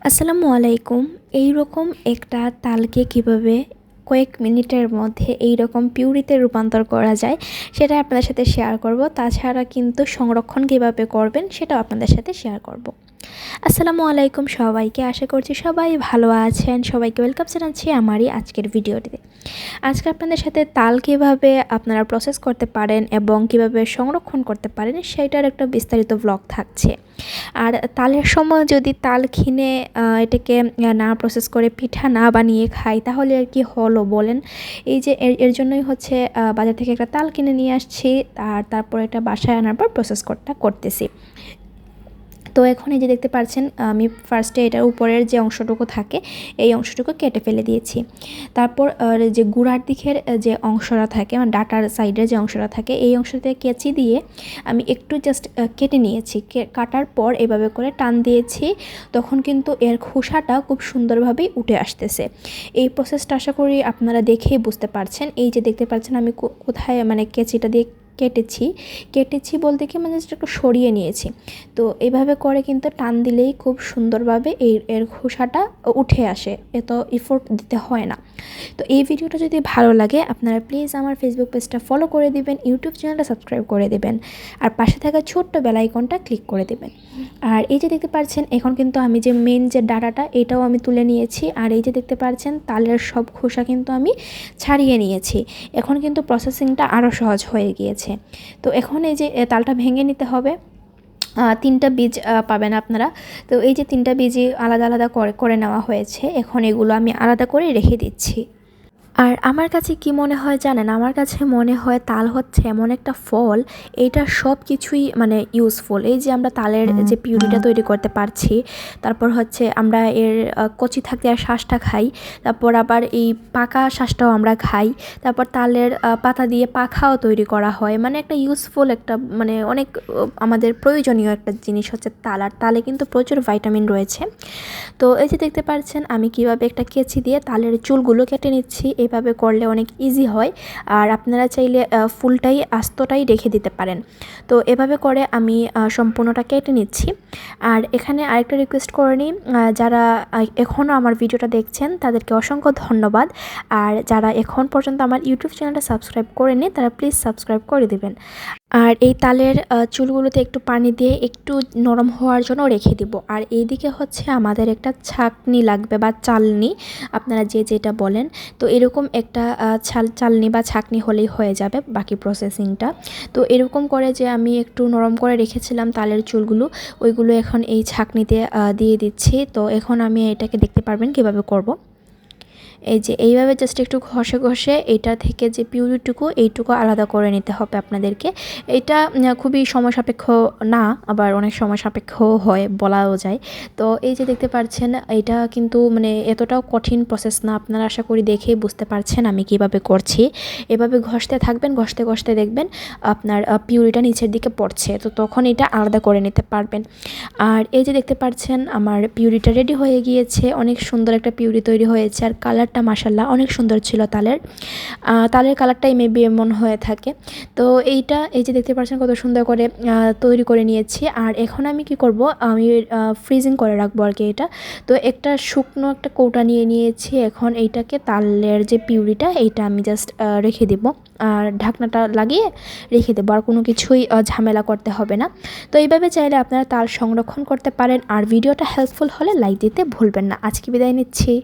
আসসালামু আলাইকুম। এইরকম একটা তালকে কিভাবে কয়েক মিনিটের মধ্যে এইরকম পিউরিতে রূপান্তর করা যায় সেটা আপনাদের সাথে শেয়ার করব। তাছাড়া কিন্তু সংরক্ষণ কিভাবে করবেন সেটাও আপনাদের সাথে শেয়ার করব। আসসালামু আলাইকুম সবাইকে, আশা করছি সবাই ভালো আছেন। সবাইকে ওয়েলকাম জানাচ্ছি আমারই আজকের ভিডিওটিতে। আজকে আপনাদের সাথে তাল কীভাবে আপনারা প্রসেস করতে পারেন এবং কিভাবে সংরক্ষণ করতে পারেন সেইটার একটা বিস্তারিত ব্লগ থাকছে। আর তালের সময় যদি তাল কিনে এটাকে না প্রসেস করে পিঠা না বানিয়ে খাই তাহলে আর কি হলো বলেন। এই যে এর জন্যই হচ্ছে বাজার থেকে একটা তাল কিনে নিয়ে আসছি, আর তারপর এটা বাসায় আনার পর প্রসেস করতেছি। তো এখন এই যে দেখতে পাচ্ছেন আমি ফার্স্টে এটার উপরের যে অংশটুকু থাকে এই অংশটুকু কেটে ফেলে দিয়েছি। তারপর যে গুঁড়ার দিকের যে অংশটা থাকে মানে ডাটার সাইডের যে অংশটা থাকে এই অংশতে কেচি দিয়ে আমি একটু জাস্ট কেটে নিয়েছি। কাটার পর এভাবে করে টান দিয়েছি, তখন কিন্তু এর খোসাটা খুব সুন্দরভাবেই উঠে আসতেছে। এই প্রসেসটা আশা করি আপনারা দেখেই বুঝতে পারছেন। এই যে দেখতে পাচ্ছেন আমি কোথায় মানে কেচিটা দিয়ে কেটেছি বলতে কি মানে একটু সরিয়ে নিয়েছি। তো এইভাবে করে কিন্তু টান দিলেই খুব সুন্দরভাবে এর খোসাটা উঠে আসে, এত এফোর্ট দিতে হয় না। তো এই ভিডিওটা যদি ভালো লাগে আপনারা প্লিজ আমার ফেসবুক পেজটা ফলো করে দিবেন, ইউটিউব চ্যানেলটা সাবস্ক্রাইব করে দিবেন, আর পাশে থাকা ছোট্ট বেল আইকনটা ক্লিক করে দিবেন। আর এই যে দেখতে পাচ্ছেন এখন কিন্তু আমি যে মেন যে ডাটাটা এটাও আমি তুলে নিয়েছি, আর এই যে দেখতে পাচ্ছেন তালের সব খোসা কিন্তু আমি ছাড়িয়ে নিয়েছি। এখন কিন্তু প্রসেসিংটা আরও সহজ হয়ে গিয়েছে। তো এখন এই যে তালটা ভেঙে নিতে হবে। 3টা বীজ পাবেন আপনারা। তো এই যে 3টা বীজই আলাদা আলাদা করে নেওয়া হয়েছে। এখন এগুলো আমি আলাদা করে রেখে দিচ্ছি। আর আমার কাছে কি মনে হয় জানেন, আমার কাছে মনে হয় তাল হচ্ছে এমন একটা ফল, এইটা সব কিছুই মানে ইউজফুল। এই যে আমরা তালের যে পিউরিটা তৈরি করতে পারছি, তারপর হচ্ছে আমরা এর কচি থাকতে আর শ্বাসটা খাই, তারপর আবার এই পাকা শ্বাসটাও আমরা খাই, তারপর তালের পাতা দিয়ে পাখাও তৈরি করা হয়। মানে একটা ইউজফুল একটা মানে অনেক আমাদের প্রয়োজনীয় একটা জিনিস হচ্ছে তাল। আর তালে কিন্তু প্রচুর ভাইটামিন রয়েছে। তো এই যে দেখতে পাচ্ছেন আমি কিভাবে একটা কেচি দিয়ে তালের চুলগুলো কেটে নিচ্ছি। এভাবে করলে অনেক ইজি হয়, আর আপনারা চাইলে ফুলটাই আস্তটাই রেখে দিতে পারেন। তো এভাবে করে আমি সম্পূর্ণটা কেটে নিচ্ছি। আর এখানে আরেকটা রিকোয়েস্ট করে নিই, যারা এখনও আমার ভিডিওটা দেখছেন তাদেরকে অসংখ্য ধন্যবাদ। আর যারা এখন পর্যন্ত আমার ইউটিউব চ্যানেলটা সাবস্ক্রাইব করেনি তারা প্লিজ সাবস্ক্রাইব করে দেবেন। আর এই তালের চুলগুলোতে একটু পানি দিয়ে একটু নরম হওয়ার জন্য রেখে দিব। আর এইদিকে হচ্ছে আমাদের একটা ছাঁকনি লাগবে বা চালনি, আপনারা যে যেটা বলেন। তো এরকম একটা চালনি বা ছাঁকনি হলেই হয়ে যাবে বাকি প্রসেসিংটা। তো এরকম করে যে আমি একটু নরম করে রেখেছিলাম তালের চুলগুলো, ওইগুলো এখন এই ছাঁকনিতে দিয়ে দিচ্ছি। তো এখন আমি এটাকে দেখতে পারবেন কীভাবে করব। এই যে এইভাবে জাস্ট একটু ঘষে ঘষে এটা থেকে যে পিউরিটুকু এইটুকু আলাদা করে নিতে হবে আপনাদেরকে। এটা খুবই সময় সাপেক্ষ না, আবার অনেক সময় সাপেক্ষ হয় বলাও যায়। তো এই যে দেখতে পাচ্ছেন এটা কিন্তু মানে এতটাও কঠিন প্রসেস না, আপনারা আশা করি দেখেই বুঝতে পারছেন আমি কিভাবে করছি। এভাবে ঘষতে থাকবেন, ঘষতে ঘষতে দেখবেন আপনার পিউরিটা নিচের দিকে পড়ছে, তো তখন এটা আলাদা করে নিতে পারবেন। আর এই যে দেখতে পাচ্ছেন আমার পিউরিটা রেডি হয়ে গিয়েছে, অনেক সুন্দর একটা পিউরি তৈরি হয়েছে। আর কালারটা মাশাল্লাহ অনেক সুন্দর ছিল তালের কালারটাই মেবি এমন হয়ে থাকে। তো এই যে দেখতে পাচ্ছেন কত সুন্দর করে তৈরি করে নিয়েছি। আর এখন আমি কি করব, আমি ফ্রিজিং করে রাখবো আর কি এটা। তো একটা শুকনো একটা কৌটা নিয়ে নিয়েছি। এখন এইটাকে তালের যে পিউরিটা এইটা আমি জাস্ট রেখে দেব, আর ঢাকনাটা লাগিয়ে রেখে দেবো, আর কোনো কিছুই ঝামেলা করতে হবে না। তো এইভাবে চাইলে আপনারা তাল সংরক্ষণ করতে পারেন। আর ভিডিওটা হেল্পফুল হলে লাইক দিতে ভুলবেন না। আজকে বিদায় নিচ্ছি।